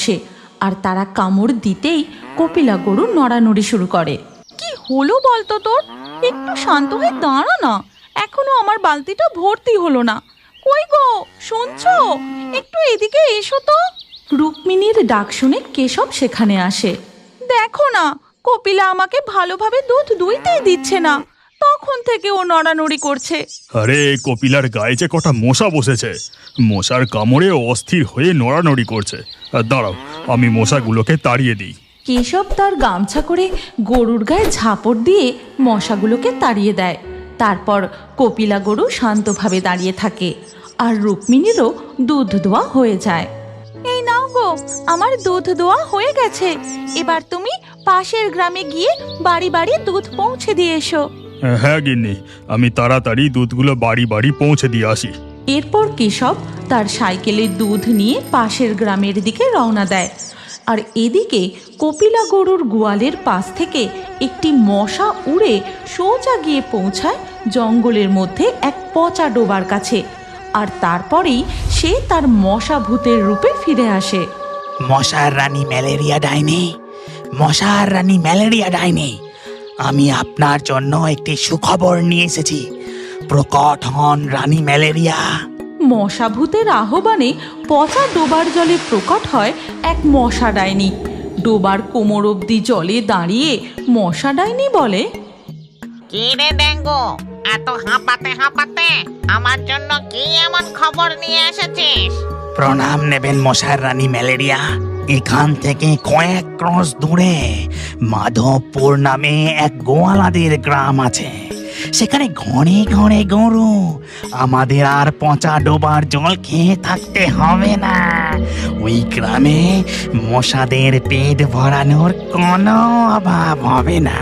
বসে, আর তারা কামড় দিতেই কপিলা গরু নড়ানড়ি শুরু করে। কি হলো বলতো তোর? একটু শান্ত হয়ে দাঁড়া না, এখনো আমার বালতিটা ভর্তি হলো না। কই গো, শুনছো? একটু এদিকে এসো তো। রুক্মিণীর ডাক শুনে কেশব সেখানে আসে। দেখো না, কপিলা আমাকে ভালোভাবে দুধ দুইতেই দিচ্ছে না, তখন থেকে ও নড়ানড়ি করছে। আরে কপিলার গায়ে যে কটা মশা বসেছে, মশার কামড়ে অস্থির হয়ে নড়ানড়ি করছে। দাঁড়াও, আমি মশাগুলোকে তাড়িয়ে দিই। কেশব তার গামছা করে গরুর গায়ে ঝাপড় দিয়ে মশাগুলোকে তাড়িয়ে দেয়। তারপর কপিলা গরু শান্তভাবে দাঁড়িয়ে থাকে, আর রুক্মিণীরও দুধ দোয়া হয়ে যায়। এই নাও গো, আমার দুধ দোয়া হয়ে গেছে। এবার তুমি পাশের গ্রামে গিয়ে বাড়ি বাড়ি দুধ পৌঁছে দিয়ে এসো। হ্যাঁ গিন্নি, আমি তাড়াতাড়ি দুধগুলো বাড়ি বাড়ি পৌঁছে দিয়ে আসি। এরপর কেশব তার সাইকেলে দুধ নিয়ে পাশের গ্রামের দিকে রওনা দেয়। আর এদিকে কপিলা গরুর গোয়ালের পাশ থেকে একটি মশা উড়ে সোজা গিয়ে পৌঁছায় জঙ্গলের মধ্যে এক পচা ডোবার কাছে। আর তারপরেই সে তার মশা ভূতের রূপে ফিরে আসে। মশার রানী ম্যালেরিয়া ডাইনি, মশার রানী ম্যালেরিয়া ডাইনি, আমি আপনার জন্য একটি সুখবর নিয়ে এসেছি। প্রকট হন রানী ম্যালেরিয়া। মশা ভূতের আহ্বানে পচা ডোবার জলে প্রকট হয় এক মশা ডাইনি। ডোবার কোমর অবধি জলে দাঁড়িয়ে মশা ডাইনি বলে, কি রে ডেঙ্গু, এত হাঁপাতে হাঁপাতে আমার জন্য কি এমন খবর নিয়ে এসেছিস? প্রণাম নেবেন মশার রানী ম্যালেরিয়া। এখান থেকে কয়েক ক্রস দূরে মাধবপুর নামে এক গোয়ালাদের গ্রাম আছে। সেখানে ঘরে ঘরে গরু। আমাদের আর পচা ডোবার জল খেয়ে থাকতে হবে না। ওই গ্রামে মশাদের পেট ভরানোর কোনো অভাব হবে না।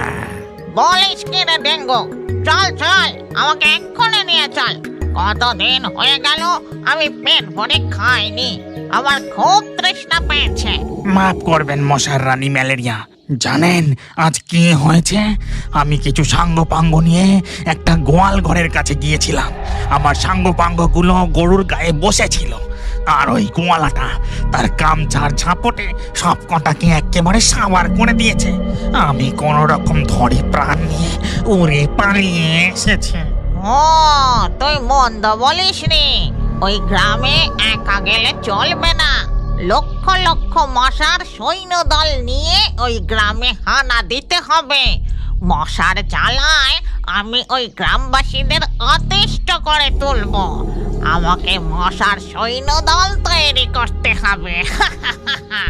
বলিস কি রে ডেঙ্গু, চল চল, আমাকে এক্ষুনি নিয়ে চল। কতদিন হয়ে গেল আমি পেট ভরে খাইনি, আমার খুব তৃষ্ণা পেয়েছে। মাফ করবেন মশার রানী ম্যালেরিয়া। জানেন আজ কি হয়েছে? আমি কিছু সাঙ্গপাঙ্গ নিয়ে একটা গোয়াল ঘরের কাছে গিয়েছিলাম। আমার সাঙ্গপাঙ্গগুলো গরুর গায়ে বসেছিল, আর ওই গোয়ালাটা তার গামছার ঝাপটে সব কটাকে একেবারে সাবার করে দিয়েছে। আমি কোনো রকম ধরে প্রাণ নিয়ে উড়ে পালিয়ে এসেছি। ও, তুই মন্দ বলিস নি। ওই গ্রামে একা গেলে চলবে না। লক্ষ লক্ষ মশার সৈন্যদল নিয়ে ওই গ্রামে হানা দিতে হবে। মশার জ্বালায় আমি ওই গ্রামবাসীদের অতিষ্ঠ করে তুলব। আমাকে মশার সৈন্যদল তৈরি করতে হবে।